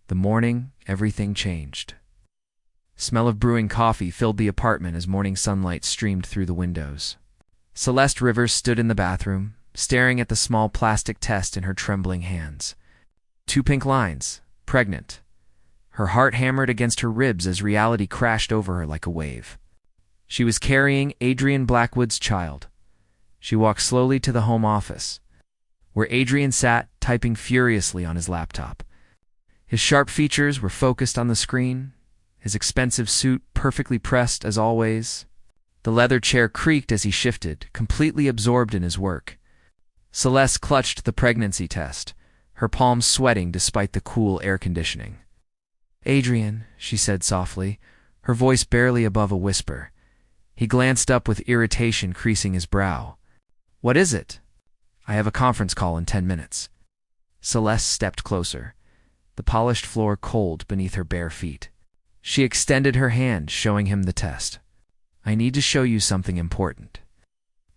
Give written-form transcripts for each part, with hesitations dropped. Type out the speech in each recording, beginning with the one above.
The morning, everything changed. Smell of brewing coffee filled the apartment as morning sunlight streamed through the windows. Celeste Rivers stood in the bathroom, staring at the small plastic test in her trembling hands. 2 pink lines, pregnant. Her heart hammered against her ribs as reality crashed over her like a wave. She was carrying Adrian Blackwood's child. She walked slowly to the home office, where Adrian sat, typing furiously on his laptop. His sharp features were focused on the screen, his expensive suit perfectly pressed as always. The leather chair creaked as he shifted, completely absorbed in his work. Celeste clutched the pregnancy test, her palms sweating despite the cool air conditioning. "Adrian," she said softly, her voice barely above a whisper. He glanced up with irritation creasing his brow. "What is it?" "I have a conference call in 10 minutes." Celeste stepped closer, the polished floor cold beneath her bare feet. She extended her hand, showing him the test. "I need to show you something important."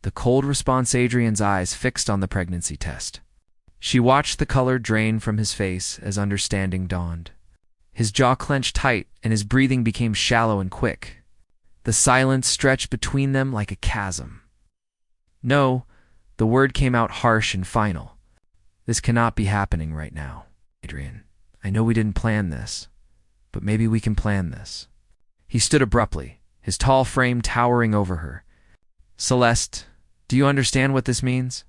The cold response, Adrian's eyes fixed on the pregnancy test. She watched the color drain from his face as understanding dawned. His jaw clenched tight and his breathing became shallow and quick. The silence stretched between them like a chasm. "No," the word came out harsh and final. "This cannot be happening right now, Adrian. I know we didn't plan this, but maybe we can plan this." He stood abruptly, his tall frame towering over her. "Celeste, do you understand what this means?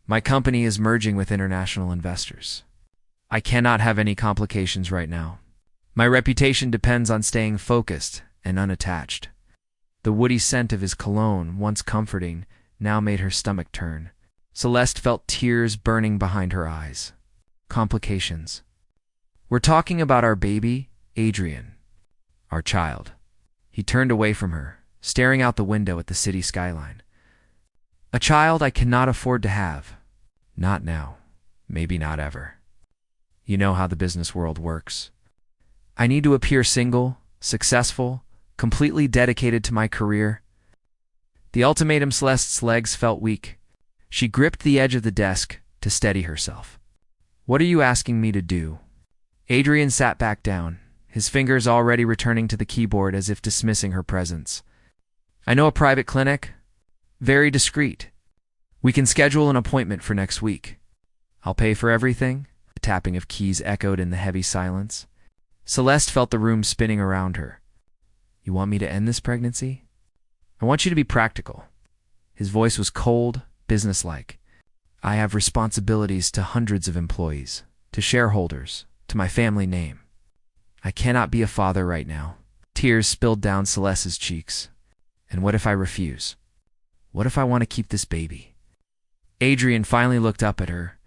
My company is merging with international investors. I cannot have any complications right now. My reputation depends on staying focused and unattached." The woody scent of his cologne, once comforting, now made her stomach turn. Celeste felt tears burning behind her eyes. Complications. "We're talking about our baby, Adrian. Our child." He turned away from her, staring out the window at the city skyline. "A child I cannot afford to have. Not now. Maybe not ever. You know how the business world works. I need to appear single, successful, completely dedicated to my career." The ultimatum. Celeste's legs felt weak. She gripped the edge of the desk to steady herself. "What are you asking me to do?" Adrian sat back down, his fingers already returning to the keyboard as if dismissing her presence. "I know a private clinic. Very discreet. We can schedule an appointment for next week. I'll pay for everything." The tapping of keys echoed in the heavy silence. Celeste felt the room spinning around her. "You want me to end this pregnancy?" "I want you to be practical." His voice was cold, businesslike. "I have responsibilities to hundreds of employees, to shareholders, to my family name. I cannot be a father right now." Tears spilled down Celeste's cheeks. "And what if I refuse? What if I want to keep this baby?" Adrian finally looked up at her,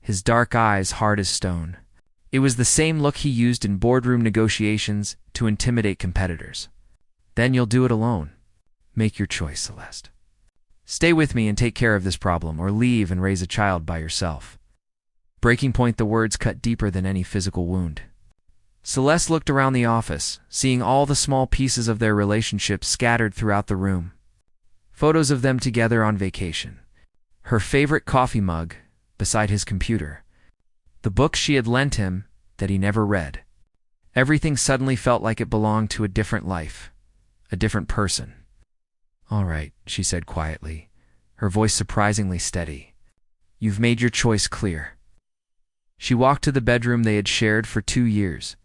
his dark eyes hard as stone. It was the same look he used in boardroom negotiations to intimidate competitors. "Then you'll do it alone. Make your choice, Celeste. Stay with me and take care of this problem, or leave and raise a child by yourself." Breaking point. The words cut deeper than any physical wound. Celeste looked around the office, seeing all the small pieces of their relationship scattered throughout the room. Photos of them together on vacation. Her favorite coffee mug beside his computer. The book she had lent him that he never read. Everything suddenly felt like it belonged to a different life, a different person. "All right," she said quietly, her voice surprisingly steady. "You've made your choice clear." She walked to the bedroom they had shared for 2 years.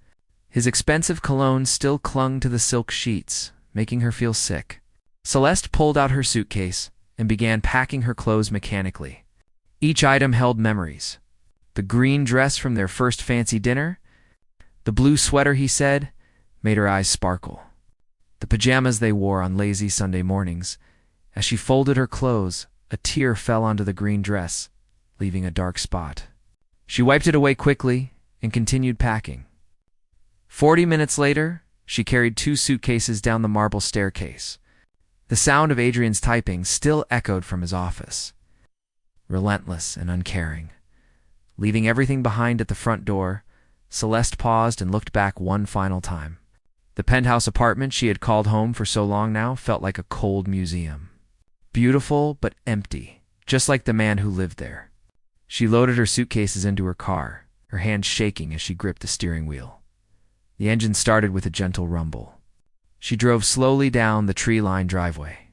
His expensive cologne still clung to the silk sheets, making her feel sick. Celeste pulled out her suitcase and began packing her clothes mechanically. Each item held memories. The green dress from their first fancy dinner, the blue sweater he said, made her eyes sparkle. The pajamas they wore on lazy Sunday mornings. As she folded her clothes, a tear fell onto the green dress, leaving a dark spot. She wiped it away quickly and continued packing. 40 minutes later, she carried 2 suitcases down the marble staircase. The sound of Adrian's typing still echoed from his office. Relentless and uncaring. Leaving everything behind at the front door, Celeste paused and looked back one final time. The penthouse apartment she had called home for so long now felt like a cold museum. Beautiful but empty, just like the man who lived there. She loaded her suitcases into her car, her hands shaking as she gripped the steering wheel. The engine started with a gentle rumble. She drove slowly down the tree-lined driveway,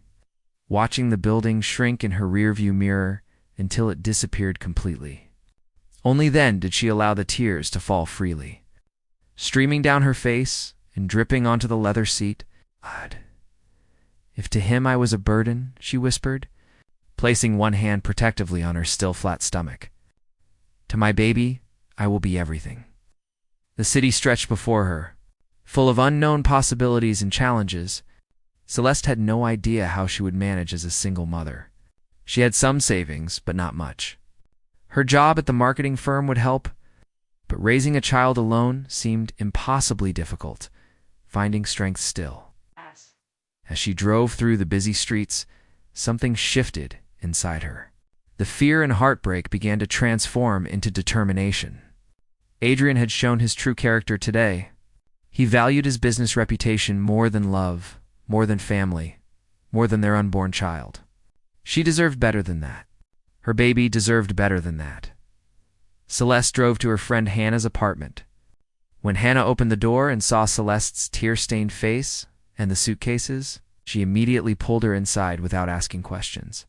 watching the building shrink in her rearview mirror until it disappeared completely. Only then did she allow the tears to fall freely, streaming down her face and dripping onto the leather seat. "God, if to him I was a burden," she whispered, placing one hand protectively on her still flat stomach. "To my baby, I will be everything." The city stretched before her, full of unknown possibilities and challenges. Celeste had no idea how she would manage as a single mother. She had some savings, but not much. Her job at the marketing firm would help, but raising a child alone seemed impossibly difficult, finding strength still. As she drove through the busy streets, something shifted inside her. The fear and heartbreak began to transform into determination. Adrian had shown his true character today. He valued his business reputation more than love, more than family, more than their unborn child. She deserved better than that. Her baby deserved better than that. Celeste drove to her friend Hannah's apartment. When Hannah opened the door and saw Celeste's tear-stained face and the suitcases, she immediately pulled her inside without asking questions.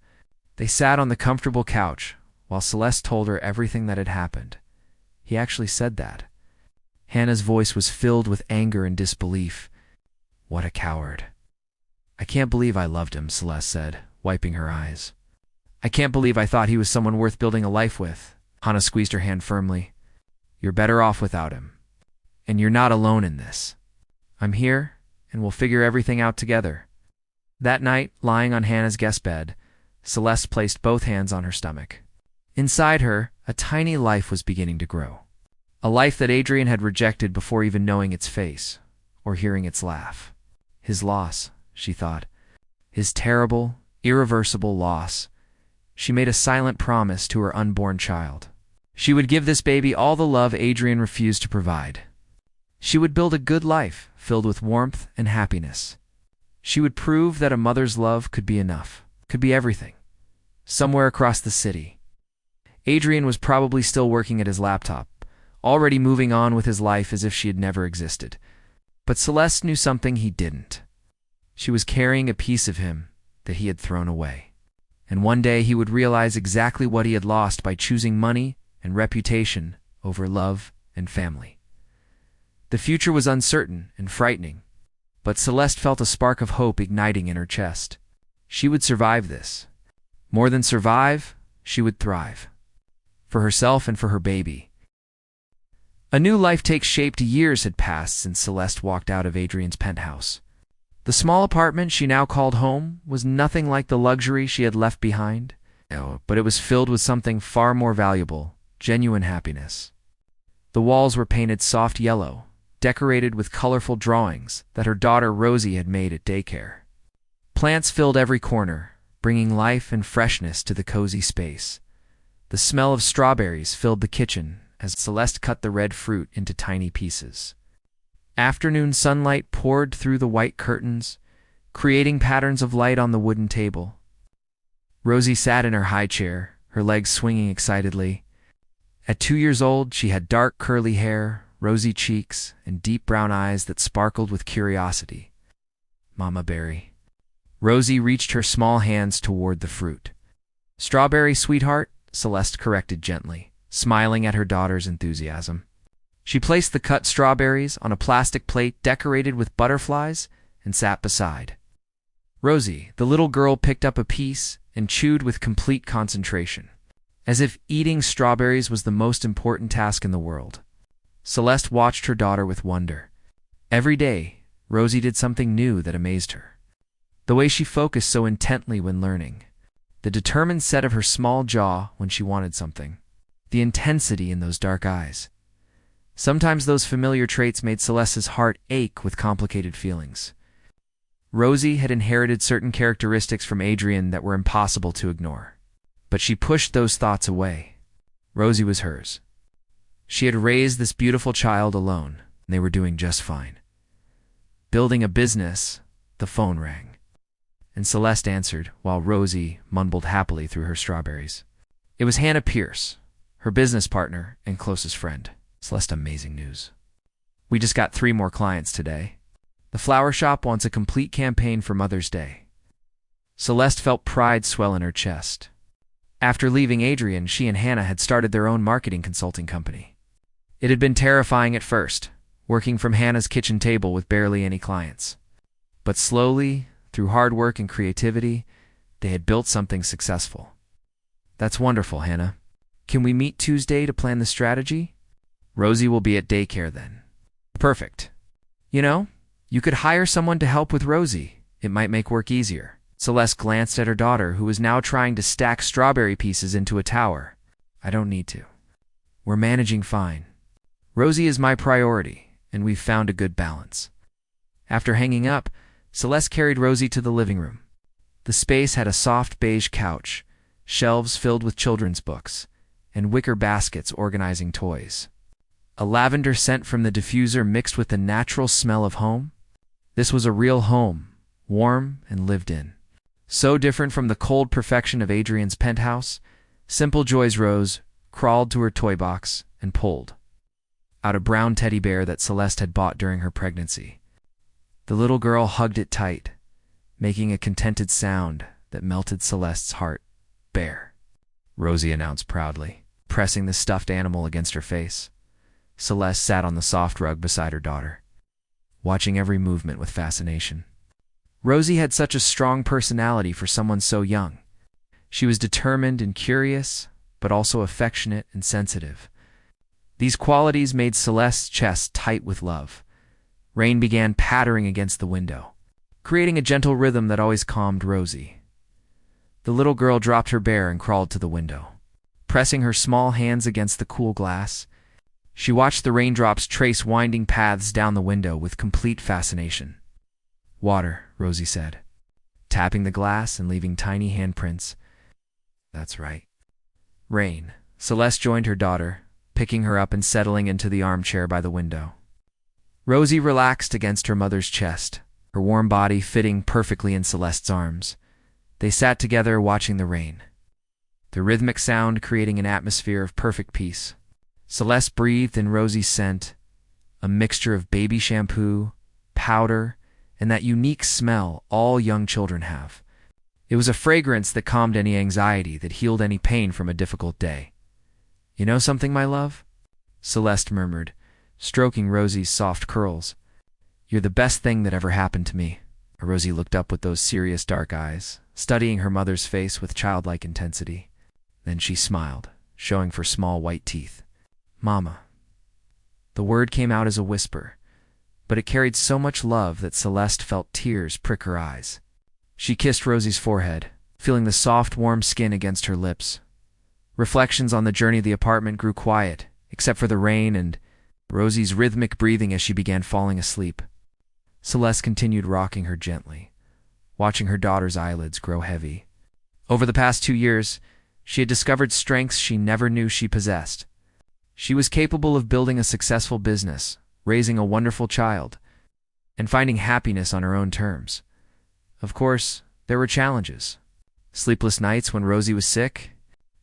They sat on the comfortable couch while Celeste told her everything that had happened. He actually said that. Hannah's voice was filled with anger and disbelief. "What a coward." "I can't believe I loved him," Celeste said, wiping her eyes. "I can't believe I thought he was someone worth building a life with." Hannah squeezed her hand firmly. "You're better off without him. And you're not alone in this. I'm here, and we'll figure everything out together." That night, lying on Hannah's guest bed, Celeste placed both hands on her stomach. Inside her, a tiny life was beginning to grow. A life that Adrian had rejected before even knowing its face, or hearing its laugh. His loss, she thought. His terrible, irreversible loss. She made a silent promise to her unborn child. She would give this baby all the love Adrian refused to provide. She would build a good life filled with warmth and happiness. She would prove that a mother's love could be enough, could be everything. Somewhere across the city, Adrian was probably still working at his laptop, already moving on with his life as if she had never existed. But Celeste knew something he didn't. She was carrying a piece of him that he had thrown away. And one day he would realize exactly what he had lost by choosing money and reputation over love and family. The future was uncertain and frightening, but Celeste felt a spark of hope igniting in her chest. She would survive this. More than survive, she would thrive. For herself and for her baby. A new life takes shape. Years had passed since Celeste walked out of Adrian's penthouse. The small apartment she now called home was nothing like the luxury she had left behind, but it was filled with something far more valuable, genuine happiness. The walls were painted soft yellow, decorated with colorful drawings that her daughter Rosie had made at daycare. Plants filled every corner, bringing life and freshness to the cozy space. The smell of strawberries filled the kitchen as Celeste cut the red fruit into tiny pieces. Afternoon sunlight poured through the white curtains, creating patterns of light on the wooden table. Rosie sat in her high chair, her legs swinging excitedly. At 2 years old, she had dark curly hair, rosy cheeks, and deep brown eyes that sparkled with curiosity. "Mama Berry." Rosie reached her small hands toward the fruit. "Strawberry, sweetheart," Celeste corrected gently, smiling at her daughter's enthusiasm. She placed the cut strawberries on a plastic plate decorated with butterflies and sat beside. Rosie, the little girl, picked up a piece and chewed with complete concentration, as if eating strawberries was the most important task in the world. Celeste watched her daughter with wonder. Every day, Rosie did something new that amazed her. The way she focused so intently when learning, the determined set of her small jaw when she wanted something, the intensity in those dark eyes. Sometimes those familiar traits made Celeste's heart ache with complicated feelings. Rosie had inherited certain characteristics from Adrian that were impossible to ignore, but she pushed those thoughts away. Rosie was hers. She had raised this beautiful child alone, and they were doing just fine. Building a business, the phone rang, and Celeste answered while Rosie mumbled happily through her strawberries. It was Hannah Pierce, her business partner and closest friend. Celeste, amazing news. We just got 3 more clients today. The flower shop wants a complete campaign for Mother's Day. Celeste felt pride swell in her chest. After leaving Adrian, she and Hannah had started their own marketing consulting company. It had been terrifying at first, working from Hannah's kitchen table with barely any clients. But slowly, through hard work and creativity, they had built something successful. That's wonderful, Hannah. Can we meet Tuesday to plan the strategy? Rosie will be at daycare then. Perfect. You know, you could hire someone to help with Rosie. It might make work easier. Celeste glanced at her daughter, who was now trying to stack strawberry pieces into a tower. I don't need to. We're managing fine. Rosie is my priority, and we've found a good balance. After hanging up, Celeste carried Rosie to the living room. The space had a soft beige couch, shelves filled with children's books, and wicker baskets organizing toys. A lavender scent from the diffuser mixed with the natural smell of home. This was a real home, warm and lived in. So different from the cold perfection of Adrian's penthouse, Simple Joy's Rose crawled to her toy box and pulled out a brown teddy bear that Celeste had bought during her pregnancy. The little girl hugged it tight, making a contented sound that melted Celeste's heart. Bear, Rosie announced proudly, pressing the stuffed animal against her face. Celeste sat on the soft rug beside her daughter, watching every movement with fascination. Rosie had such a strong personality for someone so young. She was determined and curious, but also affectionate and sensitive. These qualities made Celeste's chest tight with love. Rain began pattering against the window, creating a gentle rhythm that always calmed Rosie. The little girl dropped her bear and crawled to the window. Pressing her small hands against the cool glass, she watched the raindrops trace winding paths down the window with complete fascination. Water, Rosie said, tapping the glass and leaving tiny handprints. That's right. Rain. Celeste joined her daughter, picking her up and settling into the armchair by the window. Rosie relaxed against her mother's chest, her warm body fitting perfectly in Celeste's arms. They sat together watching the rain, the rhythmic sound creating an atmosphere of perfect peace. Celeste breathed in Rosie's scent, a mixture of baby shampoo, powder, and that unique smell all young children have. It was a fragrance that calmed any anxiety, that healed any pain from a difficult day. You know something, my love? Celeste murmured, stroking Rosie's soft curls. You're the best thing that ever happened to me. Rosie looked up with those serious dark eyes, studying her mother's face with childlike intensity. Then she smiled, showing her small white teeth. Mama. The word came out as a whisper, but it carried so much love that Celeste felt tears prick her eyes. She kissed Rosie's forehead, feeling the soft, warm skin against her lips. Reflections on the journey of the apartment grew quiet, except for the rain and Rosie's rhythmic breathing as she began falling asleep. Celeste continued rocking her gently, watching her daughter's eyelids grow heavy. Over the past 2 years, she had discovered strengths she never knew she possessed. She was capable of building a successful business, raising a wonderful child, and finding happiness on her own terms. Of course, there were challenges. Sleepless nights when Rosie was sick,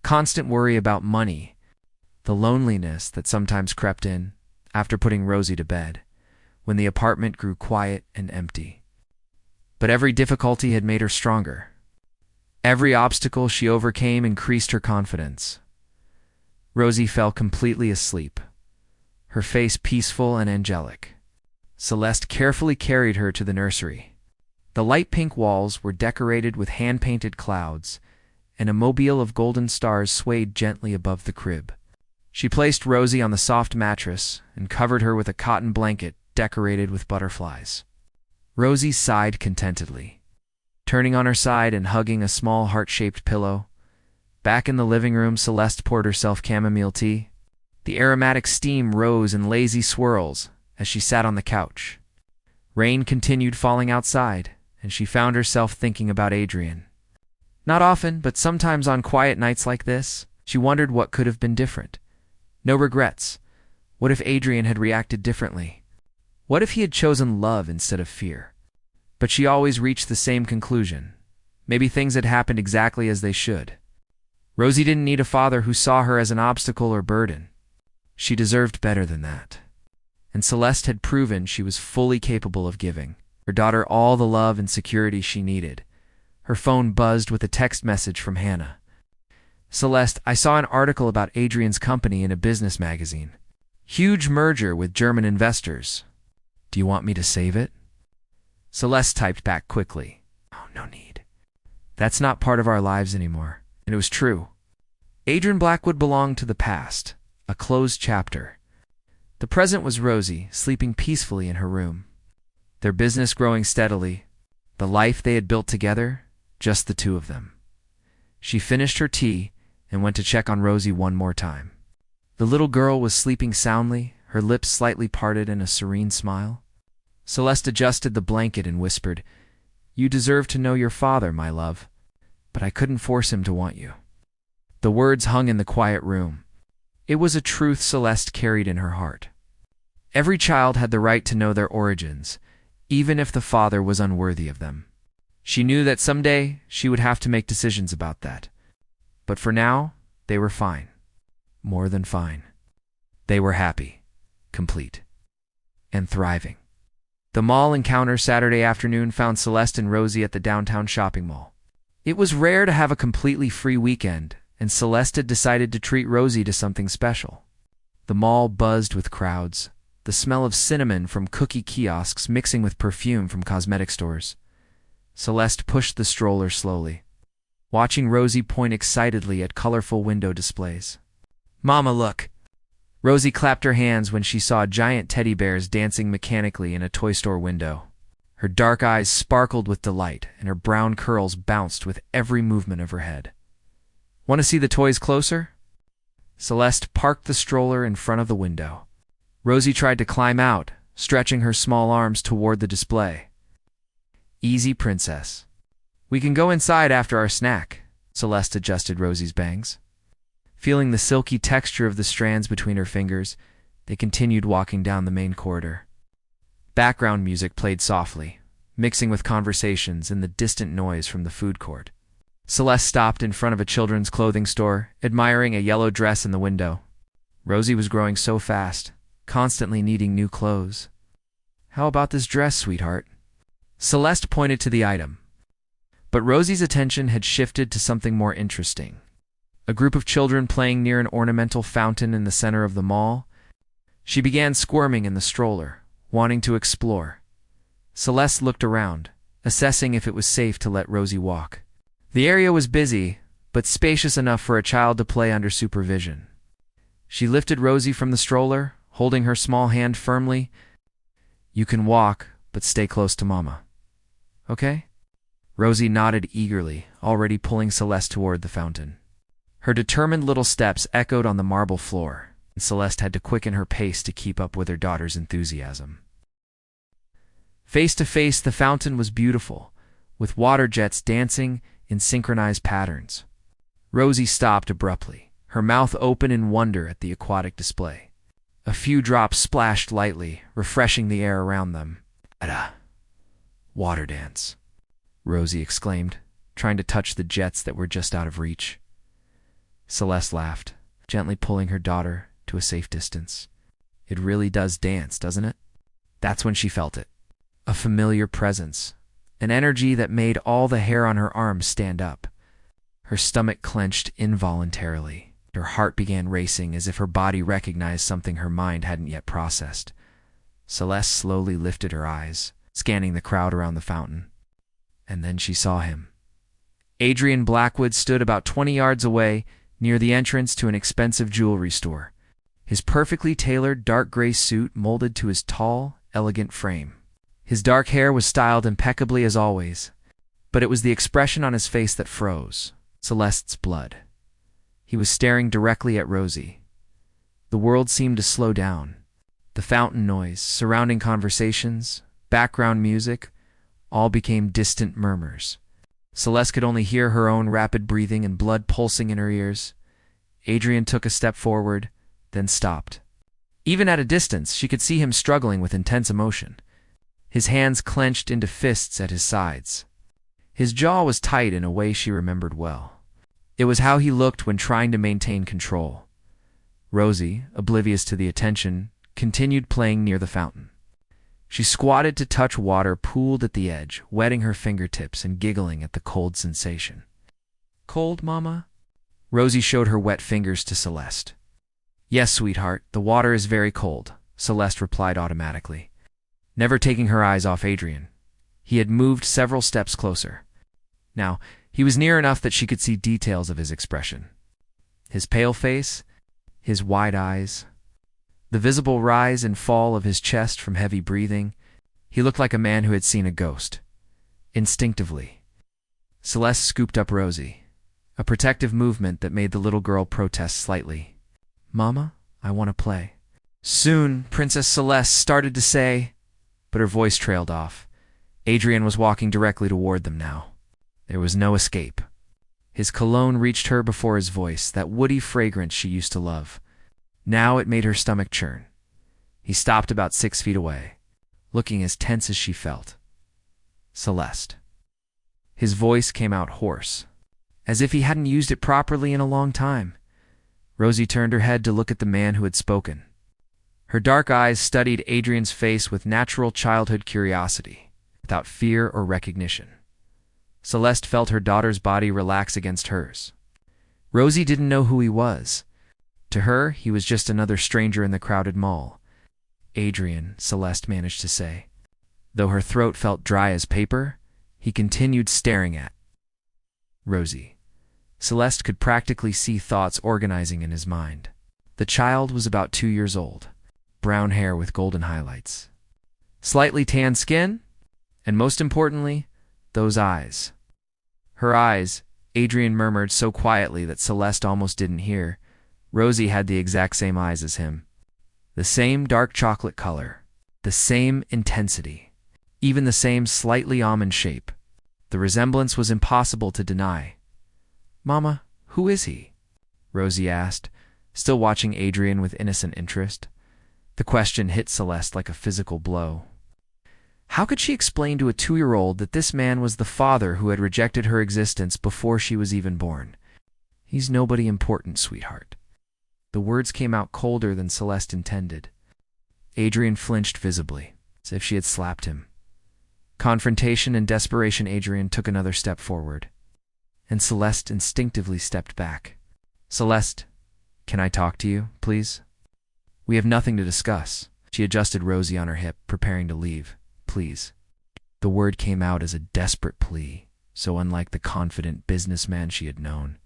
constant worry about money, the loneliness that sometimes crept in after putting Rosie to bed, when the apartment grew quiet and empty. But every difficulty had made her stronger. Every obstacle she overcame increased her confidence. Rosie fell completely asleep, her face peaceful and angelic. Celeste carefully carried her to the nursery. The light pink walls were decorated with hand-painted clouds, and a mobile of golden stars swayed gently above the crib. She placed Rosie on the soft mattress and covered her with a cotton blanket decorated with butterflies. Rosie sighed contentedly, turning on her side and hugging a small heart-shaped pillow. Back in the living room, Celeste poured herself chamomile tea. The aromatic steam rose in lazy swirls as she sat on the couch. Rain continued falling outside, and she found herself thinking about Adrian. Not often, but sometimes on quiet nights like this, she wondered what could have been different. No regrets. What if Adrian had reacted differently? What if he had chosen love instead of fear? But she always reached the same conclusion. Maybe things had happened exactly as they should. Rosie didn't need a father who saw her as an obstacle or burden. She deserved better than that. and Celeste had proven she was fully capable of giving her daughter all the love and security she needed. Her phone buzzed with a text message from Hannah. "Celeste, I saw an article about Adrian's company in a business magazine. Huge merger with German investors. Do you want me to save it?" Celeste typed back quickly. "Oh, no need. That's not part of our lives anymore." And it was true. Adrian Blackwood belonged to the past, a closed chapter. The present was Rosie, sleeping peacefully in her room. Their business growing steadily, the life they had built together, just the two of them. She finished her tea and went to check on Rosie one more time. The little girl was sleeping soundly, her lips slightly parted in a serene smile. Celeste adjusted the blanket and whispered, "You deserve to know your father, my love, but I couldn't force him to want you." The words hung in the quiet room. It was a truth Celeste carried in her heart. Every child had the right to know their origins, even if the father was unworthy of them. She knew that someday she would have to make decisions about that. But for now, they were fine. More than fine. They were happy, complete, and thriving. The mall encounter Saturday afternoon found Celeste and Rosie at the downtown shopping mall. It was rare to have a completely free weekend, and Celeste had decided to treat Rosie to something special. The mall buzzed with crowds, the smell of cinnamon from cookie kiosks mixing with perfume from cosmetic stores. Celeste pushed the stroller slowly, watching Rosie point excitedly at colorful window displays. "Mama, look!" Rosie clapped her hands when she saw giant teddy bears dancing mechanically in a toy store window. Her dark eyes sparkled with delight, and her brown curls bounced with every movement of her head. "Want to see the toys closer?" Celeste parked the stroller in front of the window. Rosie tried to climb out, stretching her small arms toward the display. "Easy, princess. We can go inside after our snack." Celeste adjusted Rosie's bangs. Feeling the silky texture of the strands between her fingers, they continued walking down the main corridor. Background music played softly, mixing with conversations and the distant noise from the food court. Celeste stopped in front of a children's clothing store, admiring a yellow dress in the window. Rosie was growing so fast, constantly needing new clothes. "How about this dress, sweetheart?" Celeste pointed to the item. But Rosie's attention had shifted to something more interesting. A group of children playing near an ornamental fountain in the center of the mall. She began squirming in the stroller, wanting to explore. Celeste looked around, assessing if it was safe to let Rosie walk. The area was busy, but spacious enough for a child to play under supervision. She lifted Rosie from the stroller, holding her small hand firmly. "You can walk, but stay close to Mama. Okay?" Rosie nodded eagerly, already pulling Celeste toward the fountain. Her determined little steps echoed on the marble floor, and Celeste had to quicken her pace to keep up with her daughter's enthusiasm. Face to face, the fountain was beautiful, with water jets dancing in synchronized patterns. Rosie stopped abruptly, her mouth open in wonder at the aquatic display. A few drops splashed lightly, refreshing the air around them. "Ada! Water dance!" Rosie exclaimed, trying to touch the jets that were just out of reach. Celeste laughed, gently pulling her daughter to a safe distance. "It really does dance, doesn't it?" That's when she felt it. A familiar presence, an energy that made all the hair on her arms stand up. Her stomach clenched involuntarily. Her heart began racing as if her body recognized something her mind hadn't yet processed. Celeste slowly lifted her eyes, scanning the crowd around the fountain. And then she saw him. Adrian Blackwood stood about 20 yards away, near the entrance to an expensive jewelry store. His perfectly tailored dark gray suit molded to his tall, elegant frame. His dark hair was styled impeccably as always, but it was the expression on his face that froze, Celeste's blood. He was staring directly at Rosie. The world seemed to slow down. The fountain noise, surrounding conversations, background music, all became distant murmurs. Celeste could only hear her own rapid breathing and blood pulsing in her ears. Adrian took a step forward, then stopped. Even at a distance, she could see him struggling with intense emotion. His hands clenched into fists at his sides. His jaw was tight in a way she remembered well. It was how he looked when trying to maintain control. Rosie, oblivious to the attention, continued playing near the fountain. She squatted to touch water pooled at the edge, wetting her fingertips and giggling at the cold sensation. "Cold, Mama?" Rosie showed her wet fingers to Celeste. "Yes, sweetheart, the water is very cold," Celeste replied automatically, never taking her eyes off Adrian. He had moved several steps closer. Now, he was near enough that she could see details of his expression. His pale face, his wide eyes, the visible rise and fall of his chest from heavy breathing. He looked like a man who had seen a ghost. Instinctively, Celeste scooped up Rosie, a protective movement that made the little girl protest slightly. "Mama, I want to play." "Soon," Princess Celeste started to say, but her voice trailed off. Adrian was walking directly toward them now. There was no escape. His cologne reached her before his voice, that woody fragrance she used to love. Now it made her stomach churn. He stopped about 6 feet away, looking as tense as she felt. "Celeste." His voice came out hoarse, as if he hadn't used it properly in a long time. Rosie turned her head to look at the man who had spoken. Her dark eyes studied Adrian's face with natural childhood curiosity, without fear or recognition. Celeste felt her daughter's body relax against hers. Rosie didn't know who he was. To her, he was just another stranger in the crowded mall. "Adrian," Celeste managed to say. Though her throat felt dry as paper, he continued staring at Rosie. Celeste could practically see thoughts organizing in his mind. The child was about 2 years old, brown hair with golden highlights, slightly tan skin, and most importantly, those eyes. Her eyes, Adrian murmured so quietly that Celeste almost didn't hear. Rosie had the exact same eyes as him. The same dark chocolate color, the same intensity, even the same slightly almond shape. The resemblance was impossible to deny. "Mama, who is he?" Rosie asked, still watching Adrian with innocent interest. The question hit Celeste like a physical blow. How could she explain to a 2-year-old that this man was the father who had rejected her existence before she was even born? "He's nobody important, sweetheart." The words came out colder than Celeste intended. Adrian flinched visibly, as if she had slapped him. Confrontation and desperation, Adrian took another step forward, and Celeste instinctively stepped back. "Celeste, can I talk to you, please? We have nothing to discuss." She adjusted Rosie on her hip, preparing to leave. "Please." The word came out as a desperate plea, so unlike the confident businessman she had known.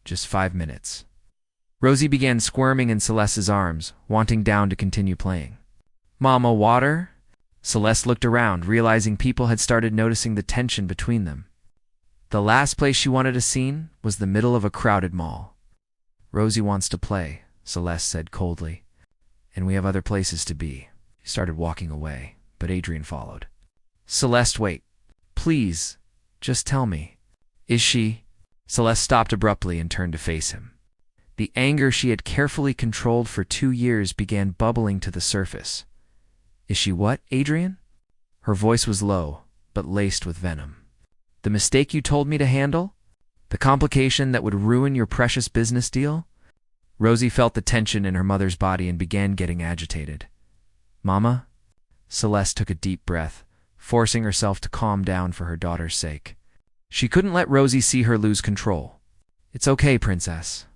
"Just 5 minutes." Rosie began squirming in Celeste's arms, wanting down to continue playing. "Mama, water?" Celeste looked around, realizing people had started noticing the tension between them. The last place she wanted a scene was the middle of a crowded mall. "Rosie wants to play," Celeste said coldly, "and we have other places to be." She started walking away, but Adrian followed. "Celeste, wait. Please, just tell me. Is she—" Celeste stopped abruptly and turned to face him. The anger she had carefully controlled for 2 years began bubbling to the surface. "Is she what, Adrian?" Her voice was low, but laced with venom. "The mistake you told me to handle? The complication that would ruin your precious business deal?" Rosie felt the tension in her mother's body and began getting agitated. "Mama?" Celeste took a deep breath, forcing herself to calm down for her daughter's sake. She couldn't let Rosie see her lose control. "It's okay, princess."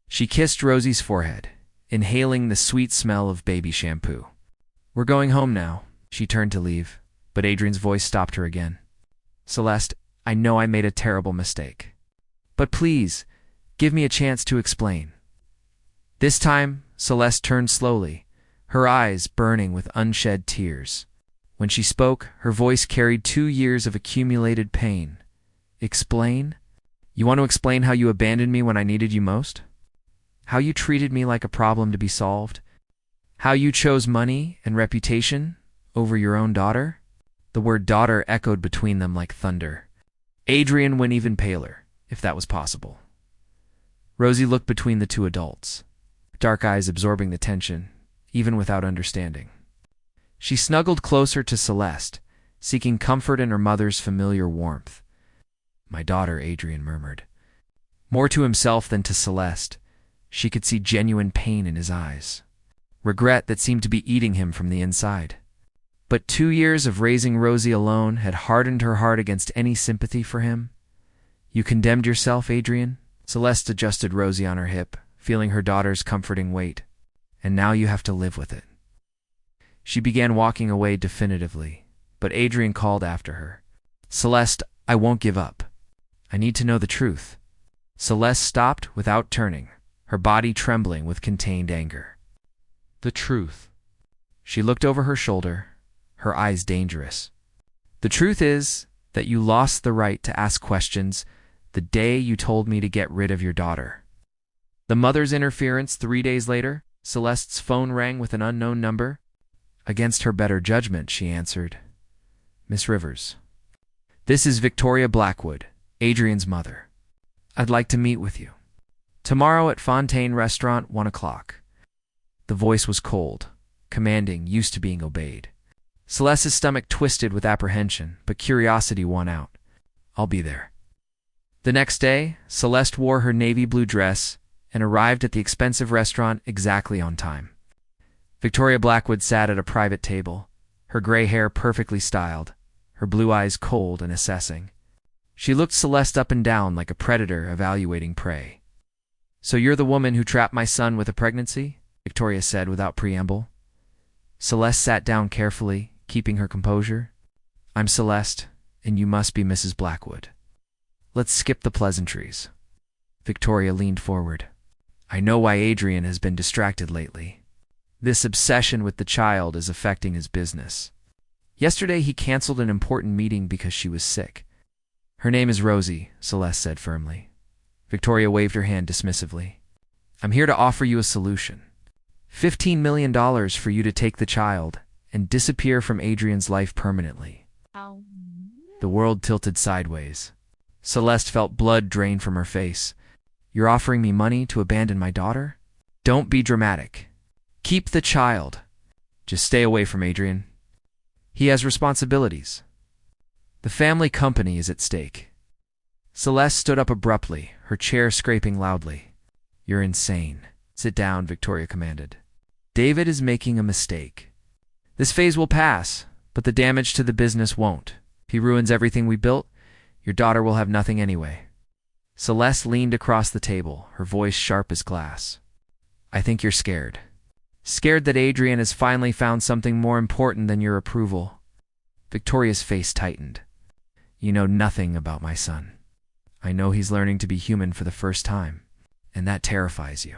She kissed Rosie's forehead, inhaling the sweet smell of baby shampoo. "We're going home now." She turned to leave, but Adrian's voice stopped her again. "Celeste, I know I made a terrible mistake. But please, give me a chance to explain." This time, Celeste turned slowly, her eyes burning with unshed tears. When she spoke, her voice carried 2 years of accumulated pain. "Explain? You want to explain how you abandoned me when I needed you most? How you treated me like a problem to be solved? How you chose money and reputation over your own daughter?" The word daughter echoed between them like thunder. Adrian went even paler, if that was possible. Rosie looked between the 2 adults, dark eyes absorbing the tension, even without understanding. She snuggled closer to Celeste, seeking comfort in her mother's familiar warmth. "My daughter," Adrian murmured. More to himself than to Celeste, she could see genuine pain in his eyes. regret that seemed to be eating him from the inside. But 2 years of raising Rosie alone had hardened her heart against any sympathy for him. You condemned yourself, Adrian? Celeste adjusted Rosie on her hip, feeling her daughter's comforting weight. And now you have to live with it. She began walking away definitively, but Adrian called after her. Celeste, I won't give up. I need to know the truth. Celeste stopped without turning, her body trembling with contained anger. The truth. She looked over her shoulder, her eyes dangerous. The truth is that you lost the right to ask questions the day you told me to get rid of your daughter. The mother's interference 3 days later, Celeste's phone rang with an unknown number. Against her better judgment, she answered. Miss Rivers. This is Victoria Blackwood, Adrian's mother. I'd like to meet with you. Tomorrow at Fontaine Restaurant, 1 o'clock. The voice was cold, commanding, used to being obeyed. Celeste's stomach twisted with apprehension, but curiosity won out. I'll be there. The next day, Celeste wore her navy blue dress and arrived at the expensive restaurant exactly on time. Victoria Blackwood sat at a private table, her gray hair perfectly styled, her blue eyes cold and assessing. She looked Celeste up and down like a predator evaluating prey. So you're the woman who trapped my son with a pregnancy? Victoria said without preamble. Celeste sat down carefully, keeping her composure. I'm Celeste, and you must be Mrs. Blackwood. Let's skip the pleasantries. Victoria leaned forward. I know why Adrian has been distracted lately. This obsession with the child is affecting his business. Yesterday he canceled an important meeting because she was sick. Her name is Rosie, Celeste said firmly. Victoria waved her hand dismissively. I'm here to offer you a solution. $15 million for you to take the child and disappear from Adrian's life permanently. The world tilted sideways. Celeste felt blood drain from her face. You're offering me money to abandon my daughter? Don't be dramatic. Keep the child. Just stay away from Adrian. He has responsibilities. The family company is at stake. Celeste stood up abruptly, her chair scraping loudly. You're insane. Sit down, Victoria commanded. David is making a mistake. This phase will pass, but the damage to the business won't. If he ruins everything we built, your daughter will have nothing anyway. Celeste leaned across the table, her voice sharp as glass. I think you're scared. Scared that Adrian has finally found something more important than your approval. Victoria's face tightened. You know nothing about my son. I know he's learning to be human for the first time, and that terrifies you.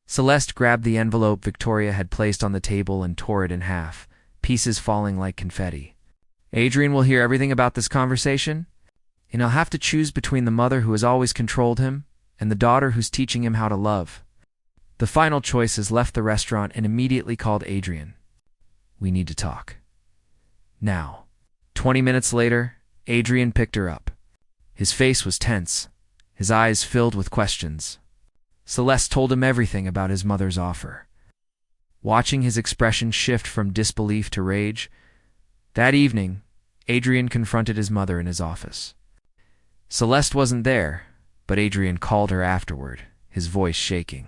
Celeste grabbed the envelope Victoria had placed on the table and tore it in half, pieces falling like confetti. Adrian will hear everything about this conversation, and he'll have to choose between the mother who has always controlled him and the daughter who's teaching him how to love. The final choice has left the restaurant and immediately called Adrian. We need to talk. Now. 20 minutes later, Adrian picked her up. His face was tense, his eyes filled with questions. Celeste told him everything about his mother's offer. Watching his expression shift from disbelief to rage, that evening, Adrian confronted his mother in his office. Celeste wasn't there, but Adrian called her afterward, his voice shaking.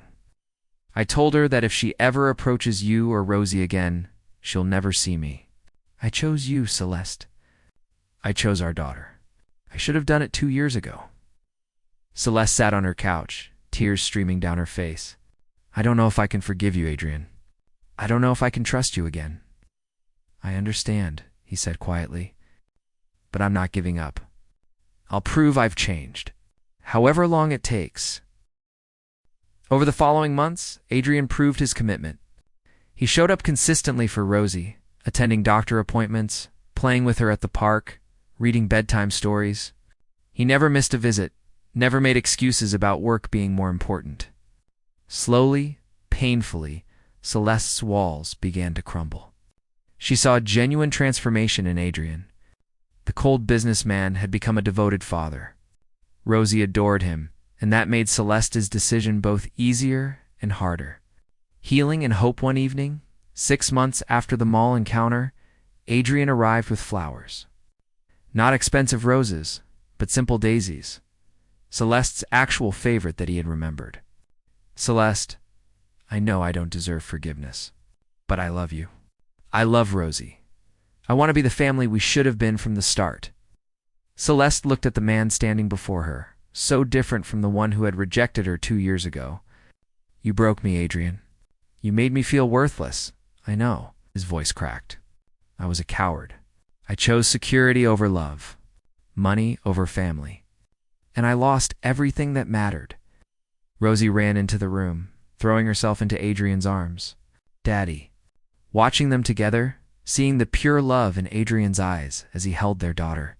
I told her that if she ever approaches you or Rosie again, she'll never see me. I chose you, Celeste. I chose our daughter. I should have done it 2 years ago. Celeste sat on her couch, tears streaming down her face. I don't know if I can forgive you, Adrian. I don't know if I can trust you again. I understand, he said quietly, but I'm not giving up. I'll prove I've changed, however long it takes. Over the following months, Adrian proved his commitment. He showed up consistently for Rosie, attending doctor appointments, playing with her at the park, reading bedtime stories. He never missed a visit, never made excuses about work being more important. Slowly, painfully, Celeste's walls began to crumble. She saw a genuine transformation in Adrian. The cold businessman had become a devoted father. Rosie adored him, and that made Celeste's decision both easier and harder. Healing and hope one evening, 6 months after the mall encounter, Adrian arrived with flowers. Not expensive roses, but simple daisies. Celeste's actual favorite that he had remembered. Celeste, I know I don't deserve forgiveness, but I love you. I love Rosie. I want to be the family we should have been from the start." Celeste looked at the man standing before her, so different from the one who had rejected her 2 years ago. "You broke me, Adrian. You made me feel worthless. I know." His voice cracked. "I was a coward. I chose security over love, money over family, and I lost everything that mattered." Rosie ran into the room, throwing herself into Adrian's arms. "Daddy." Watching them together, seeing the pure love in Adrian's eyes as he held their daughter,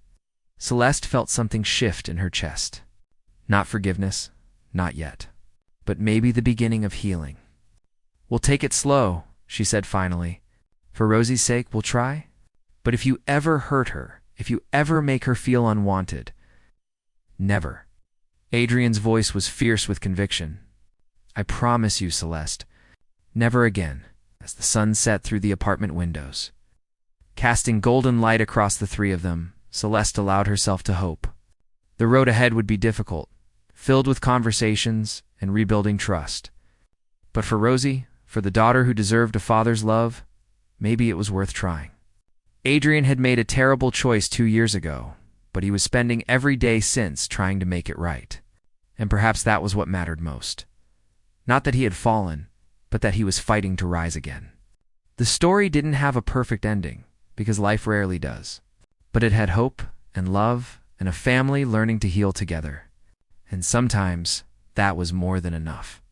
Celeste felt something shift in her chest. Not forgiveness, not yet, but maybe the beginning of healing. "We'll take it slow," she said finally. "For Rosie's sake, we'll try. But if you ever hurt her, if you ever make her feel unwanted, never." Adrian's voice was fierce with conviction. "I promise you, Celeste, never again." As the sun set through the apartment windows, casting golden light across the three of them, Celeste allowed herself to hope. The road ahead would be difficult, filled with conversations and rebuilding trust. But for Rosie, for the daughter who deserved a father's love, maybe it was worth trying. Adrian had made a terrible choice 2 years ago, but he was spending every day since trying to make it right. And perhaps that was what mattered most. Not that he had fallen, but that he was fighting to rise again. The story didn't have a perfect ending, because life rarely does. But it had hope and love and a family learning to heal together. And sometimes that was more than enough.